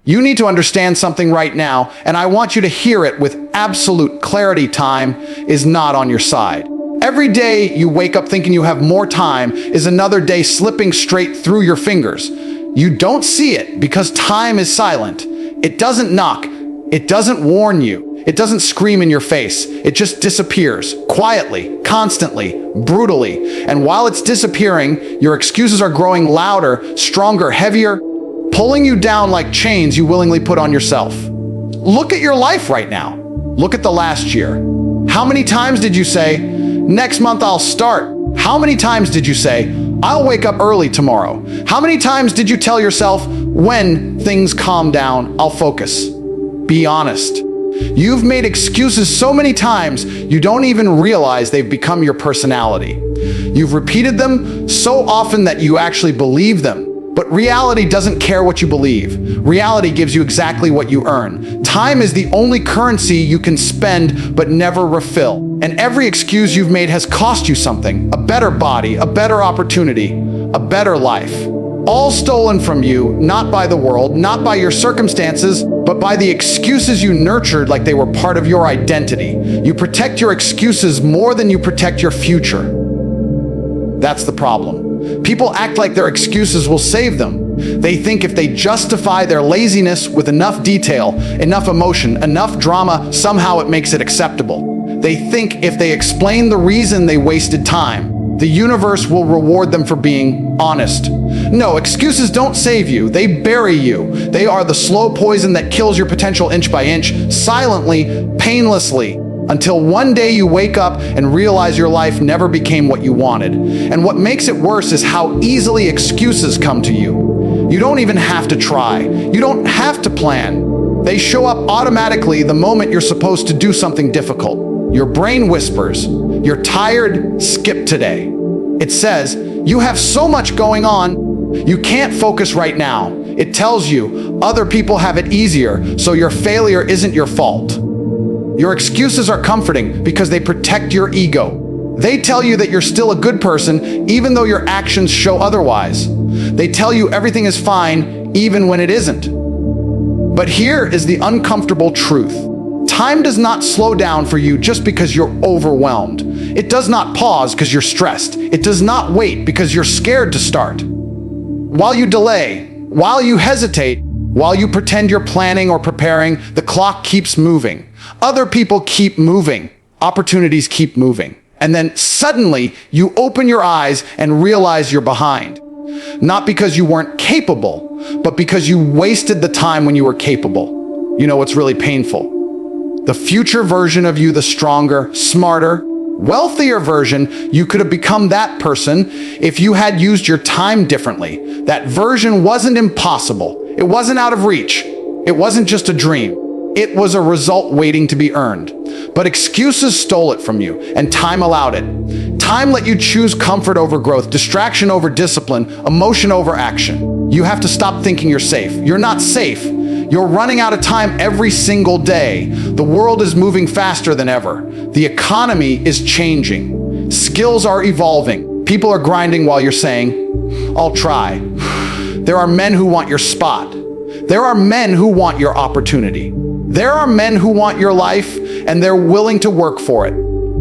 You need to understand something right now, and I want you to hear it with absolute clarity. Time is not on your side. Every day you wake up thinking you have more time is another day slipping straight through your fingers. You don't see it because time is silent. It doesn't knock. It doesn't warn you. It doesn't scream in your face. It just disappears, quietly, constantly, brutally. And while it's disappearing, your excuses are growing louder, stronger, heavier, pulling you down like chains you willingly put on yourself. Look at your life right now. Look at the last year. How many times did you say, next month I'll start? How many times did you say, I'll wake up early tomorrow? How many times did you tell yourself, when things calm down, I'll focus? Be honest. You've made excuses so many times, you don't even realize they've become your personality. You've repeated them so often that you actually believe them. But reality doesn't care what you believe. Reality gives you exactly what you earn. Time is the only currency you can spend but never refill. And every excuse you've made has cost you something. A better body, a better opportunity, a better life. All stolen from you, not by the world, not by your circumstances, but by the excuses you nurtured like they were part of your identity. You protect your excuses more than you protect your future. That's the problem. People act like their excuses will save them. They think if they justify their laziness with enough detail, enough emotion, enough drama, somehow it makes it acceptable. They think if they explain the reason they wasted time, the universe will reward them for being honest. No, excuses don't save you. They bury you. They are the slow poison that kills your potential inch by inch, silently, painlessly, until one day you wake up and realize your life never became what you wanted. And what makes it worse is how easily excuses come to you. You don't even have to try. You don't have to plan. They show up automatically the moment you're supposed to do something difficult. Your brain whispers, "You're tired, skip today." It says, "You have so much going on, you can't focus right now." It tells you, other people have it easier, so your failure isn't your fault. Your excuses are comforting because they protect your ego. They tell you that you're still a good person even though your actions show otherwise. They tell you everything is fine even when it isn't. But here is the uncomfortable truth. Time does not slow down for you just because you're overwhelmed. It does not pause because you're stressed. It does not wait because you're scared to start. While you delay, while you hesitate, while you pretend you're planning or preparing, the clock keeps moving. Other people keep moving. Opportunities keep moving. And then suddenly you open your eyes and realize you're behind. Not because you weren't capable, but because you wasted the time when you were capable. You know what's really painful? The future version of you, the stronger, smarter, wealthier version, you could have become that person if you had used your time differently. That version wasn't impossible. It wasn't out of reach. It wasn't just a dream. It was a result waiting to be earned. But excuses stole it from you, and time allowed it. Time let you choose comfort over growth, distraction over discipline, emotion over action. You have to stop thinking you're safe. You're not safe. You're running out of time every single day. The world is moving faster than ever. The economy is changing. Skills are evolving. People are grinding while you're saying, "I'll try." There are men who want your spot. There are men who want your opportunity. There are men who want your life, and they're willing to work for it.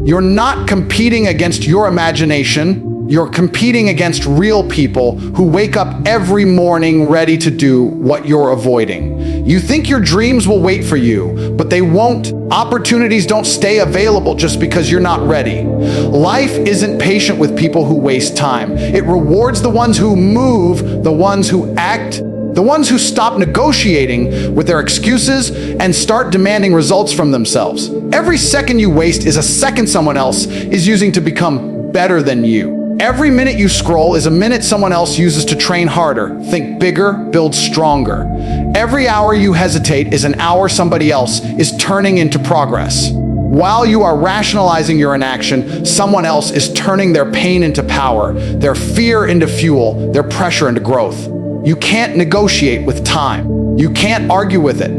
You're not competing against your imagination. You're competing against real people who wake up every morning ready to do what you're avoiding. You think your dreams will wait for you, but they won't. Opportunities don't stay available just because you're not ready. Life isn't patient with people who waste time. It rewards the ones who move, the ones who act, the ones who stop negotiating with their excuses and start demanding results from themselves. Every second you waste is a second someone else is using to become better than you. Every minute you scroll is a minute someone else uses to train harder, think bigger, build stronger. Every hour you hesitate is an hour somebody else is turning into progress. While you are rationalizing your inaction, someone else is turning their pain into power, their fear into fuel, their pressure into growth. You can't negotiate with time. You can't argue with it.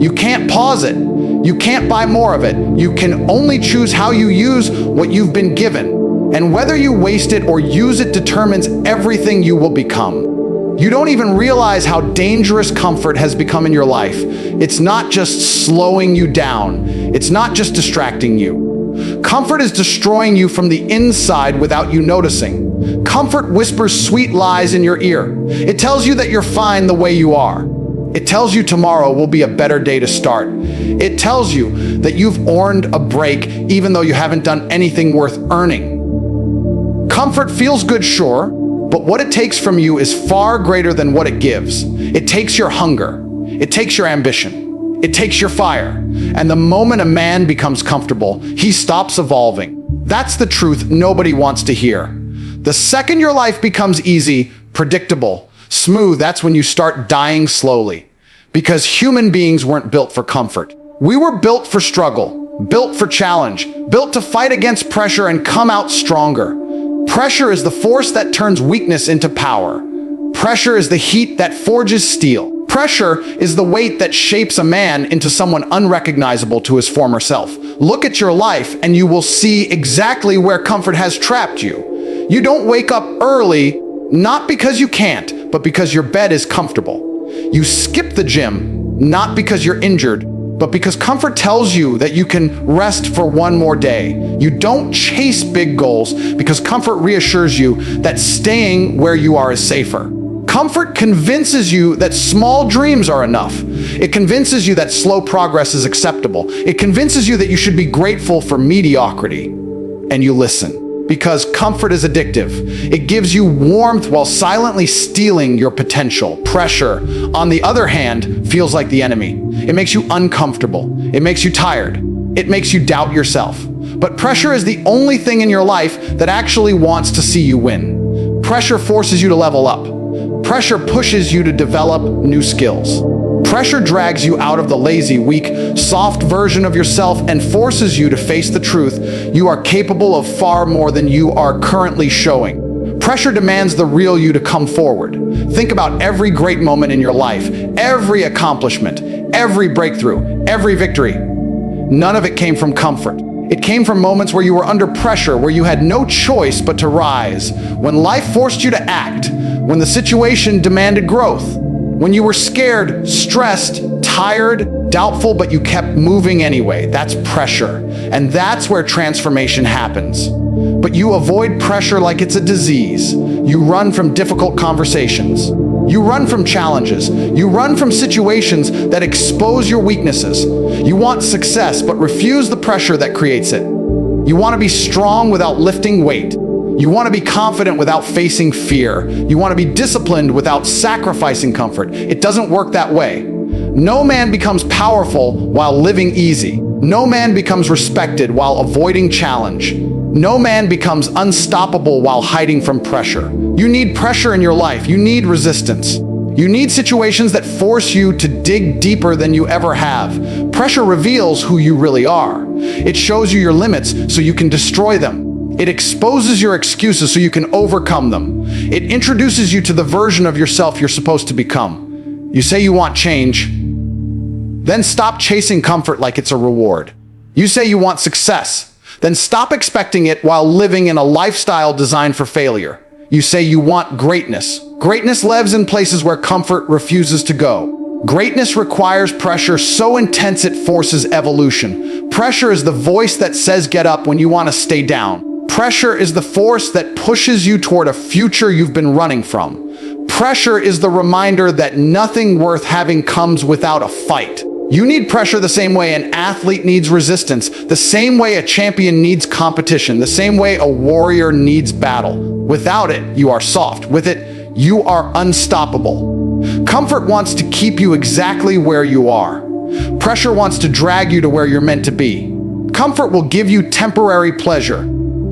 You can't pause it. You can't buy more of it. You can only choose how you use what you've been given. And whether you waste it or use it determines everything you will become. You don't even realize how dangerous comfort has become in your life. It's not just slowing you down. It's not just distracting you. Comfort is destroying you from the inside without you noticing. Comfort whispers sweet lies in your ear. It tells you that you're fine the way you are. It tells you tomorrow will be a better day to start. It tells you that you've earned a break even though you haven't done anything worth earning. Comfort feels good, sure, but what it takes from you is far greater than what it gives. It takes your hunger. It takes your ambition. It takes your fire. And the moment a man becomes comfortable, he stops evolving. That's the truth nobody wants to hear. The second your life becomes easy, predictable, smooth, that's when you start dying slowly. Because human beings weren't built for comfort. We were built for struggle, built for challenge, built to fight against pressure and come out stronger. Pressure is the force that turns weakness into power. Pressure is the heat that forges steel. Pressure is the weight that shapes a man into someone unrecognizable to his former self. Look at your life and you will see exactly where comfort has trapped you. You don't wake up early, not because you can't, but because your bed is comfortable. You skip the gym, not because you're injured, but because comfort tells you that you can rest for one more day. You don't chase big goals because comfort reassures you that staying where you are is safer. Comfort convinces you that small dreams are enough. It convinces you that slow progress is acceptable. It convinces you that you should be grateful for mediocrity. And you listen. Because comfort is addictive. It gives you warmth while silently stealing your potential. Pressure, on the other hand, feels like the enemy. It makes you uncomfortable. It makes you tired. It makes you doubt yourself. But pressure is the only thing in your life that actually wants to see you win. Pressure forces you to level up. Pressure pushes you to develop new skills. Pressure drags you out of the lazy, weak, soft version of yourself and forces you to face the truth. You are capable of far more than you are currently showing. Pressure demands the real you to come forward. Think about every great moment in your life, every accomplishment, every breakthrough, every victory. None of it came from comfort. It came from moments where you were under pressure, where you had no choice but to rise, when life forced you to act, when the situation demanded growth. When you were scared, stressed, tired, doubtful, but you kept moving anyway. That's pressure. And that's where transformation happens. But you avoid pressure like it's a disease. You run from difficult conversations. You run from challenges. You run from situations that expose your weaknesses. You want success, but refuse the pressure that creates it. You want to be strong without lifting weight. You want to be confident without facing fear. You want to be disciplined without sacrificing comfort. It doesn't work that way. No man becomes powerful while living easy. No man becomes respected while avoiding challenge. No man becomes unstoppable while hiding from pressure. You need pressure in your life. You need resistance. You need situations that force you to dig deeper than you ever have. Pressure reveals who you really are. It shows you your limits so you can destroy them. It exposes your excuses so you can overcome them. It introduces you to the version of yourself you're supposed to become. You say you want change, then stop chasing comfort like it's a reward. You say you want success, then stop expecting it while living in a lifestyle designed for failure. You say you want greatness. Greatness lives in places where comfort refuses to go. Greatness requires pressure so intense it forces evolution. Pressure is the voice that says get up when you want to stay down. Pressure is the force that pushes you toward a future you've been running from. Pressure is the reminder that nothing worth having comes without a fight. You need pressure the same way an athlete needs resistance, the same way a champion needs competition, the same way a warrior needs battle. Without it, you are soft. With it, you are unstoppable. Comfort wants to keep you exactly where you are. Pressure wants to drag you to where you're meant to be. Comfort will give you temporary pleasure.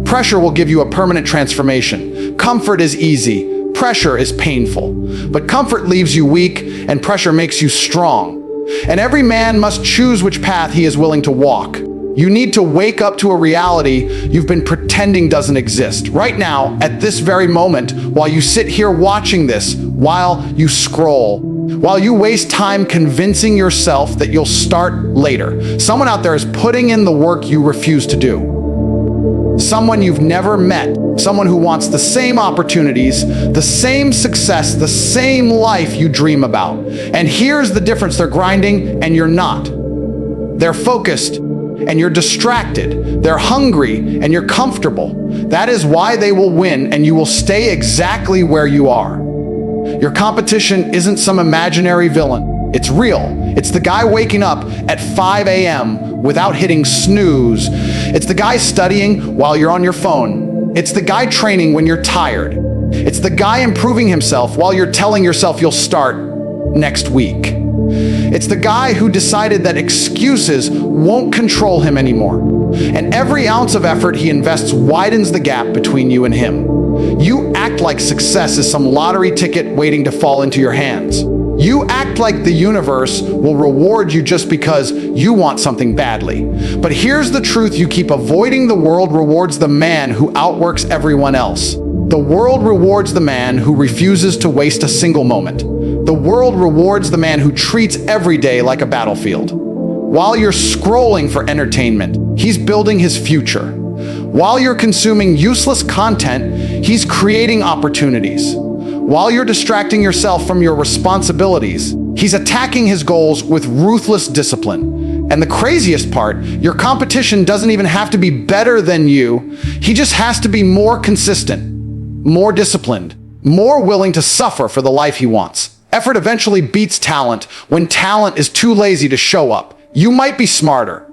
Pressure will give you a permanent transformation. Comfort is easy. Pressure is painful. But comfort leaves you weak, and pressure makes you strong. And every man must choose which path he is willing to walk. You need to wake up to a reality you've been pretending doesn't exist. Right now, at this very moment, while you sit here watching this, while you scroll, while you waste time convincing yourself that you'll start later, someone out there is putting in the work you refuse to do. someone you've never met, someone who wants the same opportunities, the same success, the same life you dream about. And here's the difference: they're grinding and you're not. They're focused and you're distracted. They're hungry and you're comfortable. That is why they will win and you will stay exactly where you are. Your competition isn't some imaginary villain. It's real. It's the guy waking up at 5 a.m. without hitting snooze. It's the guy studying while you're on your phone. It's the guy training when you're tired. It's the guy improving himself while you're telling yourself you'll start next week. It's the guy who decided that excuses won't control him anymore. And every ounce of effort he invests widens the gap between you and him. You act like success is some lottery ticket waiting to fall into your hands. You act like the universe will reward you just because you want something badly. But here's the truth you keep avoiding: the world rewards the man who outworks everyone else. The world rewards the man who refuses to waste a single moment. The world rewards the man who treats every day like a battlefield. While you're scrolling for entertainment, he's building his future. While you're consuming useless content, he's creating opportunities. While you're distracting yourself from your responsibilities, he's attacking his goals with ruthless discipline. And the craziest part, your competition doesn't even have to be better than you. He just has to be more consistent, more disciplined, more willing to suffer for the life he wants. Effort eventually beats talent when talent is too lazy to show up. You might be smarter.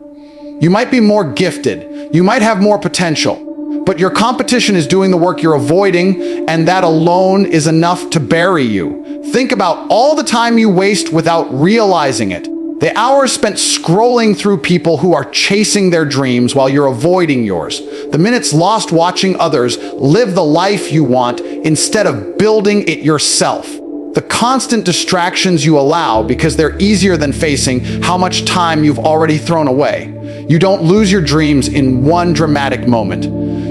You might be more gifted. You might have more potential. But your competition is doing the work you're avoiding, and that alone is enough to bury you. Think about all the time you waste without realizing it. The hours spent scrolling through people who are chasing their dreams while you're avoiding yours. The minutes lost watching others live the life you want instead of building it yourself. The constant distractions you allow because they're easier than facing how much time you've already thrown away. You don't lose your dreams in one dramatic moment.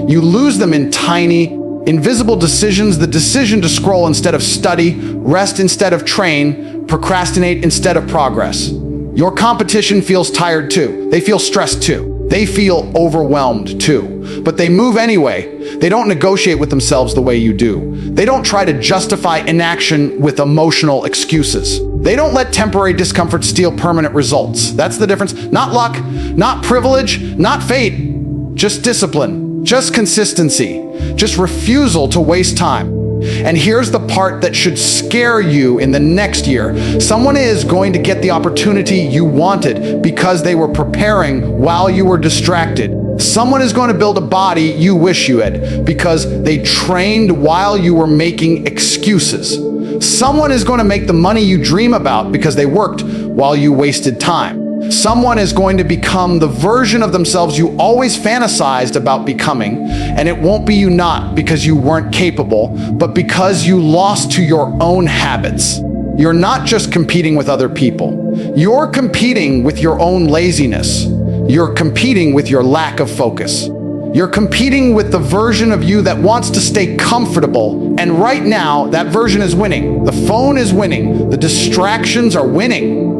You lose them in tiny, invisible decisions: the decision to scroll instead of study, rest instead of train, procrastinate instead of progress. Your competition feels tired too. They feel stressed too. They feel overwhelmed too. But they move anyway. They don't negotiate with themselves the way you do. They don't try to justify inaction with emotional excuses. They don't let temporary discomfort steal permanent results. That's the difference. Not luck, not privilege, not fate. Just discipline, just consistency, just refusal to waste time. And here's the part that should scare you in the next year. Someone is going to get the opportunity you wanted because they were preparing while you were distracted. Someone is going to build a body you wish you had because they trained while you were making excuses. Someone is going to make the money you dream about because they worked while you wasted time. Someone is going to become the version of themselves you always fantasized about becoming, and it won't be you, not because you weren't capable, but because you lost to your own habits. You're not just competing with other people. You're competing with your own laziness. You're competing with your lack of focus. You're competing with the version of you that wants to stay comfortable, and right now, that version is winning. The phone is winning. The distractions are winning.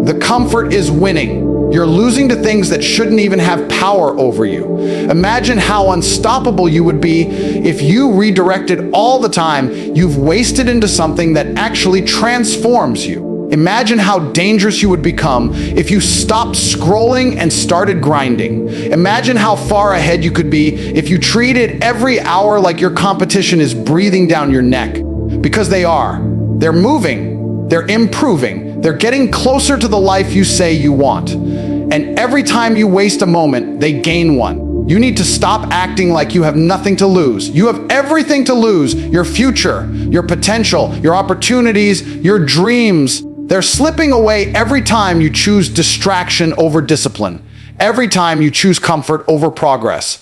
The comfort is winning. You're losing to things that shouldn't even have power over you. Imagine how unstoppable you would be if you redirected all the time you've wasted into something that actually transforms you. Imagine how dangerous you would become if you stopped scrolling and started grinding. Imagine how far ahead you could be if you treated every hour like your competition is breathing down your neck. Because they are. They're moving. They're improving. They're getting closer to the life you say you want. And every time you waste a moment, they gain one. You need to stop acting like you have nothing to lose. You have everything to lose. Your future, your potential, your opportunities, your dreams. They're slipping away every time you choose distraction over discipline. Every time you choose comfort over progress.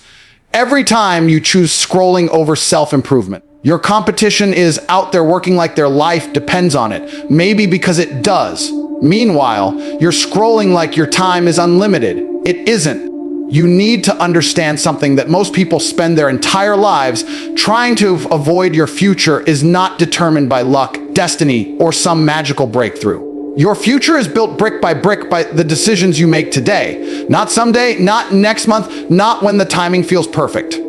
Every time you choose scrolling over self-improvement. Your competition is out there working like their life depends on it, maybe because it does. Meanwhile, you're scrolling like your time is unlimited. It isn't. You need to understand something: that most people spend their entire lives trying to avoid. Your future is not determined by luck, destiny, or some magical breakthrough. Your future is built brick by the decisions you make today. Not someday, not next month, not when the timing feels perfect.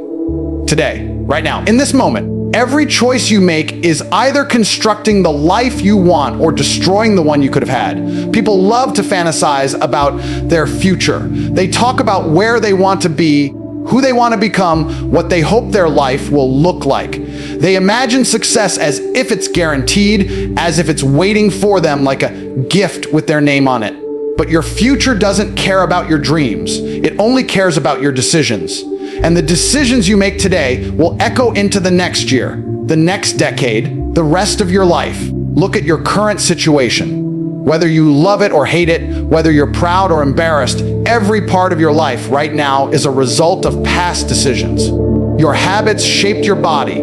today, right now, in this moment. Every choice you make is either constructing the life you want or destroying the one you could have had. People love to fantasize about their future. They talk about where they want to be, who they want to become, what they hope their life will look like. They imagine success as if it's guaranteed, as if it's waiting for them like a gift with their name on it. But your future doesn't care about your dreams. It only cares about your decisions. And the decisions you make today will echo into the next year, the next decade, the rest of your life. Look at your current situation. Whether you love it or hate it, whether you're proud or embarrassed, every part of your life right now is a result of past decisions. Your habits shaped your body.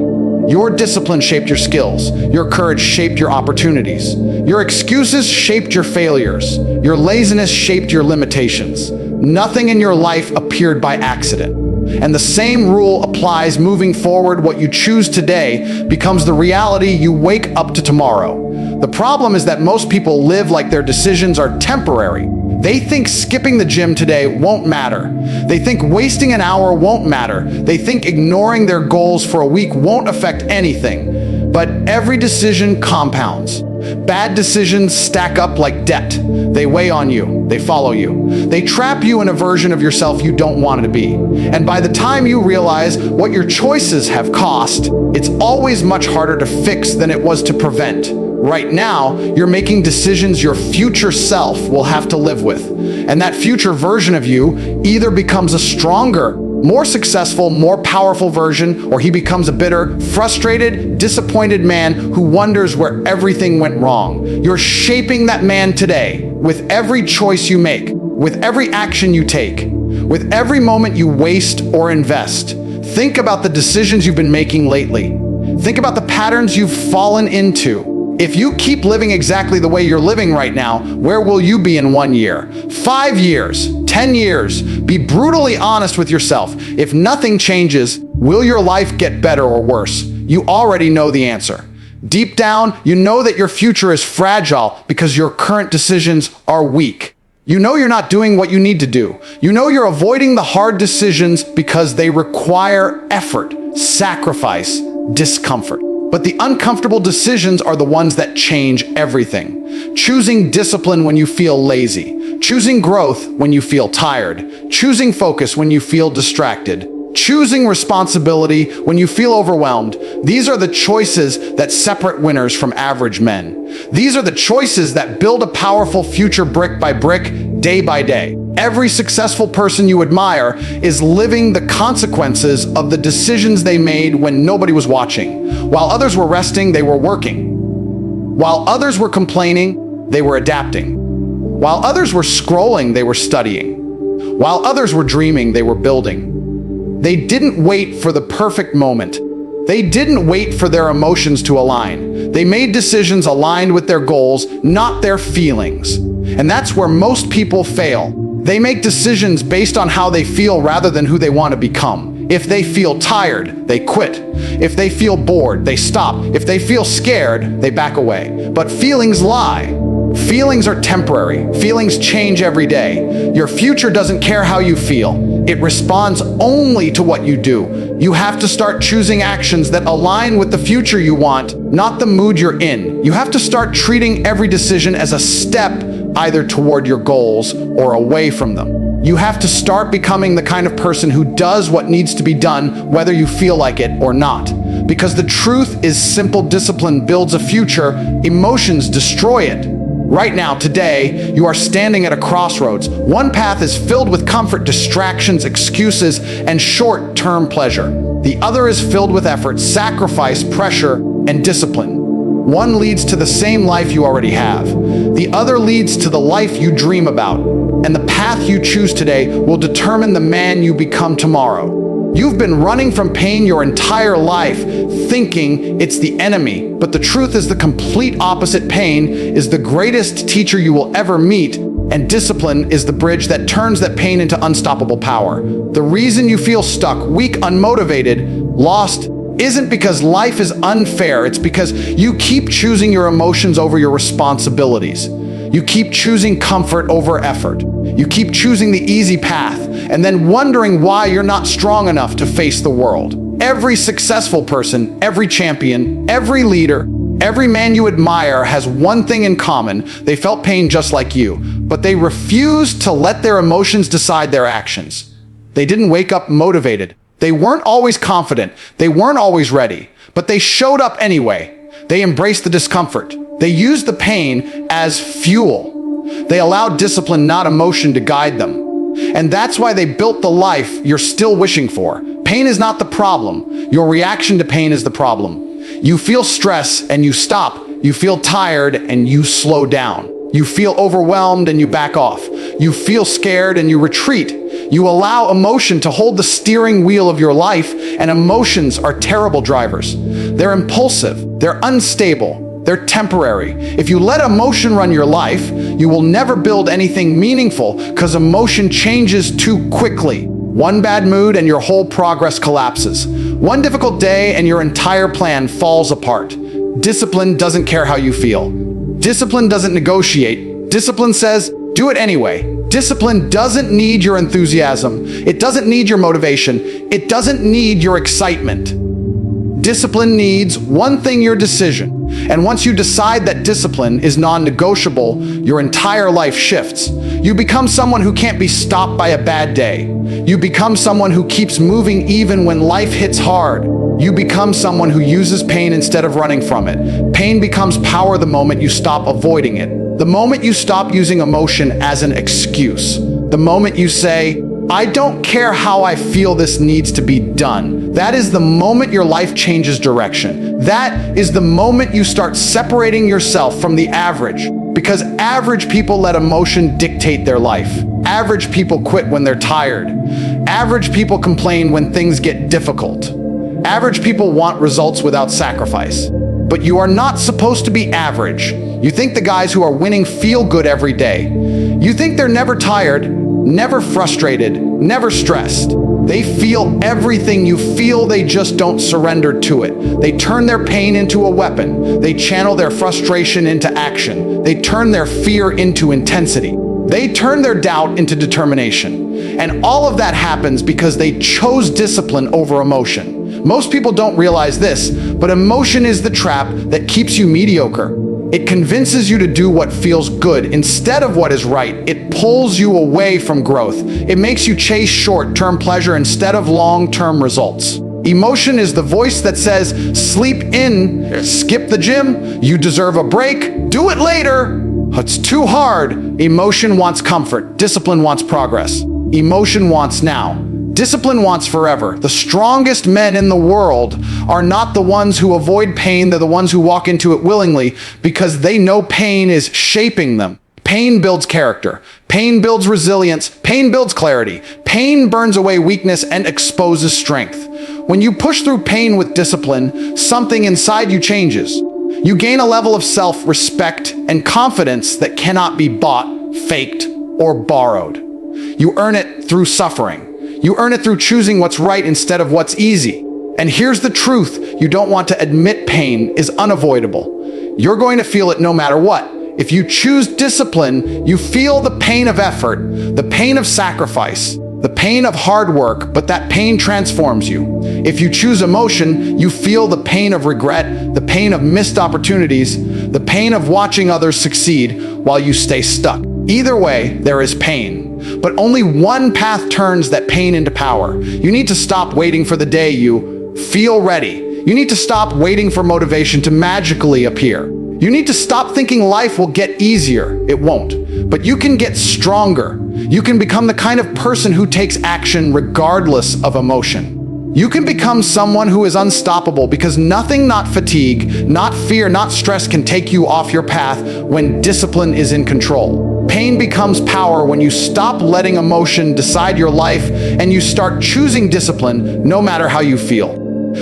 Your discipline shaped your skills. Your courage shaped your opportunities. Your excuses shaped your failures. Your laziness shaped your limitations. Nothing in your life appeared by accident. And the same rule applies moving forward. What you choose today becomes the reality you wake up to tomorrow. The problem is that most people live like their decisions are temporary. They think skipping the gym today won't matter. They think wasting an hour won't matter. They think ignoring their goals for a week won't affect anything. But every decision compounds. Bad decisions stack up like debt. They weigh on you. They follow you. They trap you in a version of yourself you don't want to be. And by the time you realize what your choices have cost, it's always much harder to fix than it was to prevent. Right now, you're making decisions your future self will have to live with. And that future version of you either becomes a stronger, more successful, more powerful version, or he becomes a bitter, frustrated, disappointed man who wonders where everything went wrong. You're shaping that man today with every choice you make, with every action you take, with every moment you waste or invest. Think about the decisions you've been making lately. Think about the patterns you've fallen into. If you keep living exactly the way you're living right now, where will you be in 1 year, 5 years, 10 years? Be brutally honest with yourself. If nothing changes, will your life get better or worse? You already know the answer. Deep down, you know that your future is fragile because your current decisions are weak. You know you're not doing what you need to do. You know you're avoiding the hard decisions because they require effort, sacrifice, discomfort. But the uncomfortable decisions are the ones that change everything. Choosing discipline when you feel lazy. Choosing growth when you feel tired. Choosing focus when you feel distracted. Choosing responsibility when you feel overwhelmed. These are the choices that separate winners from average men. These are the choices that build a powerful future brick by brick, day by day. Every successful person you admire is living the consequences of the decisions they made when nobody was watching. While others were resting, they were working. While others were complaining, they were adapting. While others were scrolling, they were studying. While others were dreaming, they were building. They didn't wait for the perfect moment. They didn't wait for their emotions to align. They made decisions aligned with their goals, not their feelings. And that's where most people fail. They make decisions based on how they feel rather than who they want to become. If they feel tired, they quit. If they feel bored, they stop. If they feel scared, they back away. But feelings lie. Feelings are temporary. Feelings change every day. Your future doesn't care how you feel. It responds only to what you do. You have to start choosing actions that align with the future you want, not the mood you're in. You have to start treating every decision as a step either toward your goals or away from them. You have to start becoming the kind of person who does what needs to be done, whether you feel like it or not. Because the truth is simple discipline builds a future, emotions destroy it. Right now, today, you are standing at a crossroads. One path is filled with comfort, distractions, excuses, and short-term pleasure. The other is filled with effort, sacrifice, pressure, and discipline. One leads to the same life you already have. The other leads to the life you dream about. And the path you choose today will determine the man you become tomorrow. You've been running from pain your entire life, thinking it's the enemy. But the truth is the complete opposite. Pain is the greatest teacher you will ever meet, and discipline is the bridge that turns that pain into unstoppable power. The reason you feel stuck, weak, unmotivated, lost, isn't because life is unfair. It's because you keep choosing your emotions over your responsibilities. You keep choosing comfort over effort. You keep choosing the easy path and then wondering why you're not strong enough to face the world. Every successful person, every champion, every leader, every man you admire has one thing in common. They felt pain just like you, but they refused to let their emotions decide their actions. They didn't wake up motivated. They weren't always confident. They weren't always ready, but they showed up anyway. They embraced the discomfort. They used the pain as fuel. They allowed discipline, not emotion, to guide them. And that's why they built the life you're still wishing for. Pain is not the problem. Your reaction to pain is the problem. You feel stress and you stop. You feel tired and you slow down. You feel overwhelmed and you back off. You feel scared and you retreat. You allow emotion to hold the steering wheel of your life, and emotions are terrible drivers. They're impulsive. They're unstable. They're temporary. If you let emotion run your life, you will never build anything meaningful because emotion changes too quickly. One bad mood and your whole progress collapses. One difficult day and your entire plan falls apart. Discipline doesn't care how you feel. Discipline doesn't negotiate. Discipline says, do it anyway. Discipline doesn't need your enthusiasm. It doesn't need your motivation. It doesn't need your excitement. Discipline needs one thing: your decision. And once you decide that discipline is non-negotiable, your entire life shifts. You become someone who can't be stopped by a bad day. You become someone who keeps moving even when life hits hard. You become someone who uses pain instead of running from it. Pain becomes power the moment you stop avoiding it. The moment you stop using emotion as an excuse. The moment you say, I don't care how I feel, this needs to be done. That is the moment your life changes direction. That is the moment you start separating yourself from the average. Because average people let emotion dictate their life. Average people quit when they're tired. Average people complain when things get difficult. Average people want results without sacrifice. But you are not supposed to be average. You think the guys who are winning feel good every day. You think they're never tired, never frustrated, never stressed. They feel everything you feel, they just don't surrender to it. They turn their pain into a weapon. They channel their frustration into action. They turn their fear into intensity. They turn their doubt into determination. And all of that happens because they chose discipline over emotion. Most people don't realize this, but emotion is the trap that keeps you mediocre. It convinces you to do what feels good instead of what is right. It pulls you away from growth. It makes you chase short-term pleasure instead of long-term results. Emotion is the voice that says, sleep in, skip the gym, you deserve a break, do it later. It's too hard. Emotion wants comfort. Discipline wants progress. Emotion wants now. Discipline wants forever. The strongest men in the world are not the ones who avoid pain. They're the ones who walk into it willingly because they know pain is shaping them. Pain builds character. Pain builds resilience. Pain builds clarity. Pain burns away weakness and exposes strength. When you push through pain with discipline, something inside you changes. You gain a level of self-respect and confidence that cannot be bought, faked, or borrowed. You earn it through suffering. You earn it through choosing what's right instead of what's easy. And here's the truth: you don't want to admit pain is unavoidable. You're going to feel it no matter what. If you choose discipline, you feel the pain of effort, the pain of sacrifice, the pain of hard work, but that pain transforms you. If you choose emotion, you feel the pain of regret, the pain of missed opportunities, the pain of watching others succeed while you stay stuck. Either way, there is pain. But only one path turns that pain into power. You need to stop waiting for the day you feel ready. You need to stop waiting for motivation to magically appear. You need to stop thinking life will get easier. It won't. But you can get stronger. You can become the kind of person who takes action regardless of emotion. You can become someone who is unstoppable because nothing, not fatigue, not fear, not stress can take you off your path when discipline is in control. Pain becomes power when you stop letting emotion decide your life and you start choosing discipline no matter how you feel.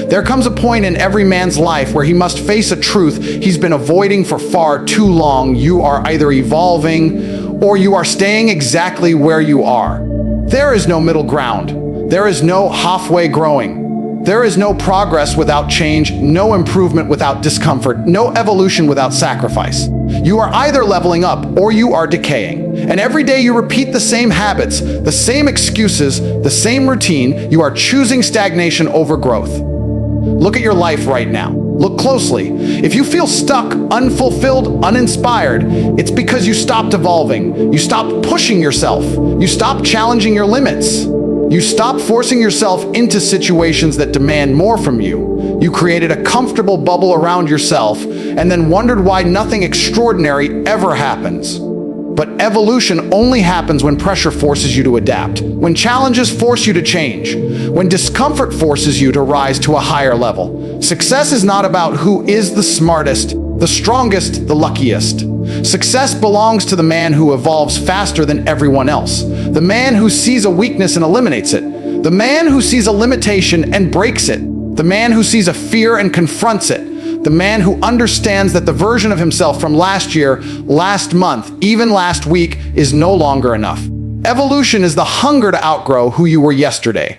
There comes a point in every man's life where he must face a truth he's been avoiding for far too long. You are either evolving or you are staying exactly where you are. There is no middle ground. There is no halfway growing. There is no progress without change, no improvement without discomfort, no evolution without sacrifice. You are either leveling up or you are decaying. And every day you repeat the same habits, the same excuses, the same routine, you are choosing stagnation over growth. Look at your life right now. Look closely. If you feel stuck, unfulfilled, uninspired, it's because you stopped evolving. You stopped pushing yourself. You stopped challenging your limits. You stopped forcing yourself into situations that demand more from you. You created a comfortable bubble around yourself and then wondered why nothing extraordinary ever happens. But evolution only happens when pressure forces you to adapt, when challenges force you to change, when discomfort forces you to rise to a higher level. Success is not about who is the smartest, the strongest, the luckiest. Success belongs to the man who evolves faster than everyone else, the man who sees a weakness and eliminates it, the man who sees a limitation and breaks it, the man who sees a fear and confronts it, the man who understands that the version of himself from last year, last month, even last week is no longer enough. Evolution is the hunger to outgrow who you were yesterday.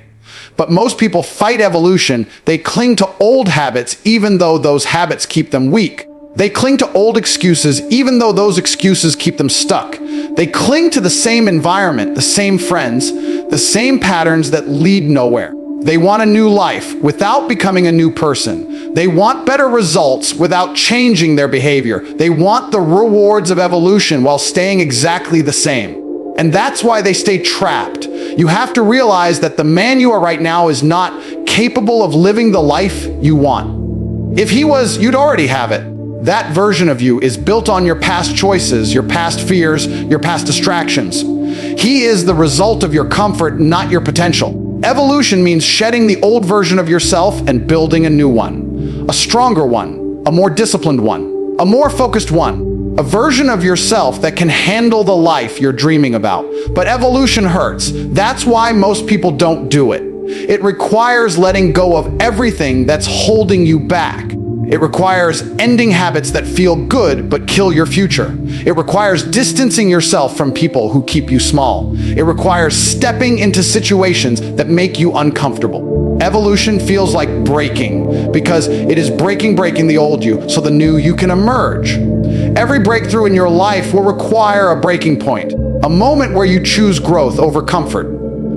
But most people fight evolution. They cling to old habits even though those habits keep them weak. They cling to old excuses even though those excuses keep them stuck. They cling to the same environment, the same friends, the same patterns that lead nowhere. They want a new life without becoming a new person. They want better results without changing their behavior. They want the rewards of evolution while staying exactly the same. And that's why they stay trapped. You have to realize that the man you are right now is not capable of living the life you want. If he was, you'd already have it. That version of you is built on your past choices, your past fears, your past distractions. He is the result of your comfort, not your potential. Evolution means shedding the old version of yourself and building a new one. A stronger one, a more disciplined one, a more focused one. A version of yourself that can handle the life you're dreaming about. But evolution hurts. That's why most people don't do it. It requires letting go of everything that's holding you back. It requires ending habits that feel good but kill your future. It requires distancing yourself from people who keep you small. It requires stepping into situations that make you uncomfortable. Evolution feels like breaking because it is breaking the old you so the new you can emerge. Every breakthrough in your life will require a breaking point, a moment where you choose growth over comfort,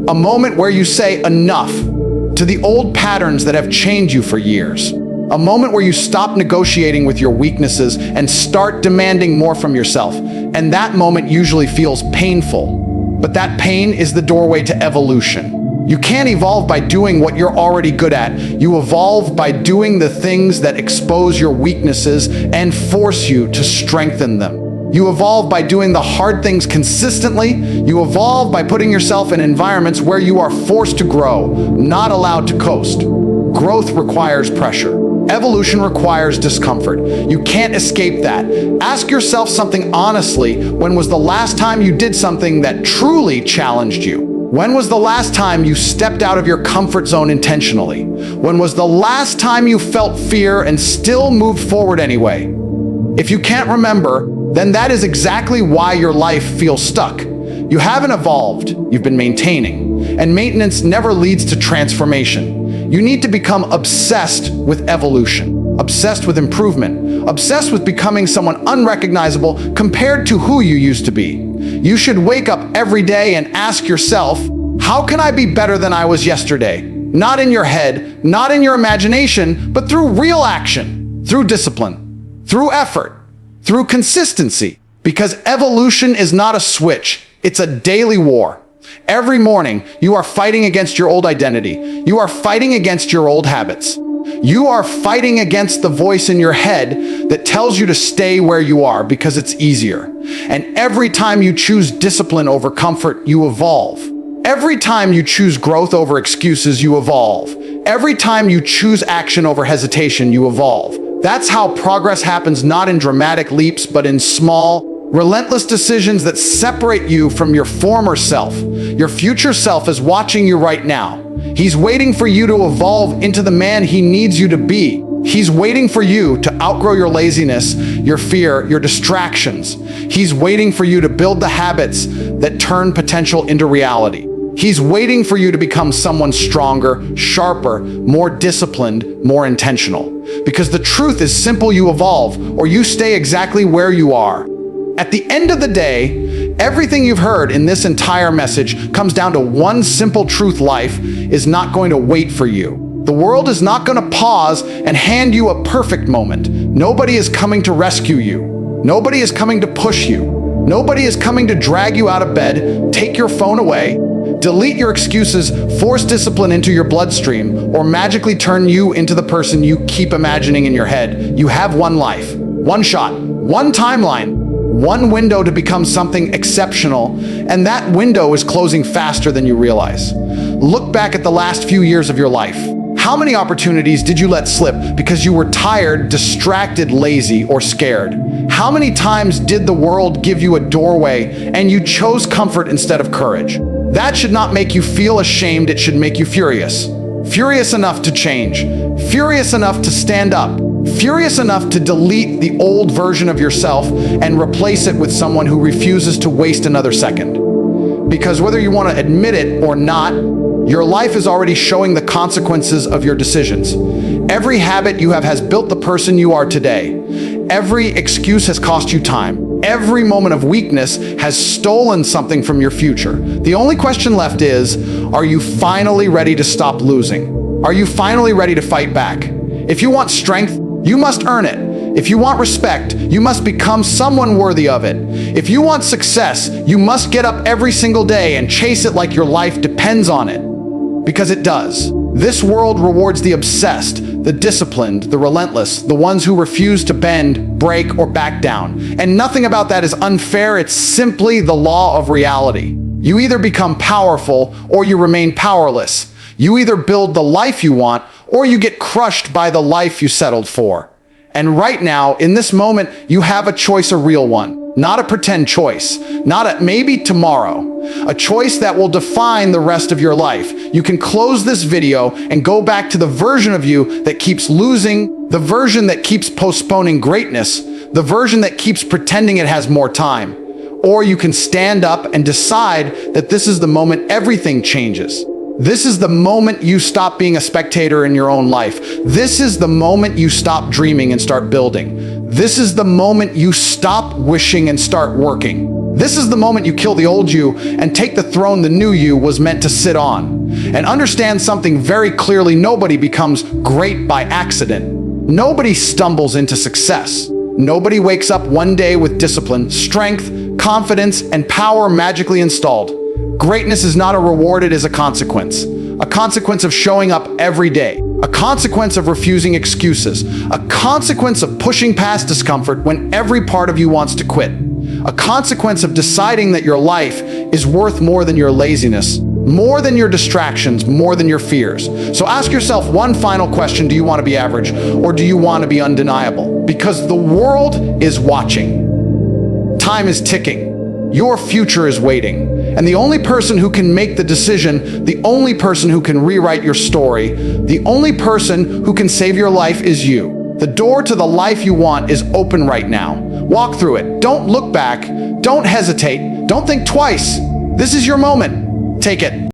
a moment where you say enough to the old patterns that have chained you for years. A moment where you stop negotiating with your weaknesses and start demanding more from yourself. And that moment usually feels painful. But that pain is the doorway to evolution. You can't evolve by doing what you're already good at. You evolve by doing the things that expose your weaknesses and force you to strengthen them. You evolve by doing the hard things consistently. You evolve by putting yourself in environments where you are forced to grow, not allowed to coast. Growth requires pressure. Evolution requires discomfort. You can't escape that. Ask yourself something honestly. When was the last time you did something that truly challenged you? When was the last time you stepped out of your comfort zone intentionally? When was the last time you felt fear and still moved forward anyway? If you can't remember, then that is exactly why your life feels stuck. You haven't evolved, you've been maintaining. And maintenance never leads to transformation. You need to become obsessed with evolution, obsessed with improvement, obsessed with becoming someone unrecognizable compared to who you used to be. You should wake up every day and ask yourself, how can I be better than I was yesterday? Not in your head, not in your imagination, but through real action, through discipline, through effort, through consistency. Because evolution is not a switch, it's a daily war. Every morning, you are fighting against your old identity. You are fighting against your old habits. You are fighting against the voice in your head that tells you to stay where you are because it's easier. And every time you choose discipline over comfort, you evolve. Every time you choose growth over excuses, you evolve. Every time you choose action over hesitation, you evolve. That's how progress happens, not in dramatic leaps, but in small, relentless decisions that separate you from your former self. Your future self is watching you right now. He's waiting for you to evolve into the man he needs you to be. He's waiting for you to outgrow your laziness, your fear, your distractions. He's waiting for you to build the habits that turn potential into reality. He's waiting for you to become someone stronger, sharper, more disciplined, more intentional. Because the truth is simple: you evolve, or you stay exactly where you are. At the end of the day, everything you've heard in this entire message comes down to one simple truth: life is not going to wait for you. The world is not going to pause and hand you a perfect moment. Nobody is coming to rescue you. Nobody is coming to push you. Nobody is coming to drag you out of bed, take your phone away, delete your excuses, force discipline into your bloodstream, or magically turn you into the person you keep imagining in your head. You have one life, one shot, one timeline, one window to become something exceptional, and that window is closing faster than you realize. Look back at the last few years of your life. How many opportunities did you let slip because you were tired, distracted, lazy, or scared? How many times did the world give you a doorway and you chose comfort instead of courage? That should not make you feel ashamed. It should make you furious. Furious enough to change. Furious enough to stand up. Furious enough to delete the old version of yourself and replace it with someone who refuses to waste another second. Because whether you want to admit it or not, your life is already showing the consequences of your decisions. Every habit you have has built the person you are today. Every excuse has cost you time. Every moment of weakness has stolen something from your future. The only question left is, are you finally ready to stop losing? Are you finally ready to fight back? If you want strength, you must earn it. If you want respect, you must become someone worthy of it. If you want success, you must get up every single day and chase it like your life depends on it. Because it does. This world rewards the obsessed, the disciplined, the relentless, the ones who refuse to bend, break, or back down. And nothing about that is unfair. It's simply the law of reality. You either become powerful or you remain powerless. You either build the life you want or you get crushed by the life you settled for. And right now, in this moment, you have a choice, a real one. Not a pretend choice, not a maybe tomorrow, a choice that will define the rest of your life. You can close this video and go back to the version of you that keeps losing, the version that keeps postponing greatness, the version that keeps pretending it has more time. Or you can stand up and decide that this is the moment everything changes. This is the moment you stop being a spectator in your own life. This is the moment you stop dreaming and start building. This is the moment you stop wishing and start working. This is the moment you kill the old you and take the throne the new you was meant to sit on. And understand something very clearly: nobody becomes great by accident. Nobody stumbles into success. Nobody wakes up one day with discipline, strength, confidence, and power magically installed. Greatness is not a reward, it is a consequence. A consequence of showing up every day. A consequence of refusing excuses. A consequence of pushing past discomfort when every part of you wants to quit. A consequence of deciding that your life is worth more than your laziness, more than your distractions, more than your fears. So ask yourself one final question: do you want to be average, or do you want to be undeniable? Because the world is watching. Time is ticking. Your future is waiting. And the only person who can make the decision, the only person who can rewrite your story, the only person who can save your life is you. The door to the life you want is open right now. Walk through it. Don't look back. Don't hesitate. Don't think twice. This is your moment. Take it.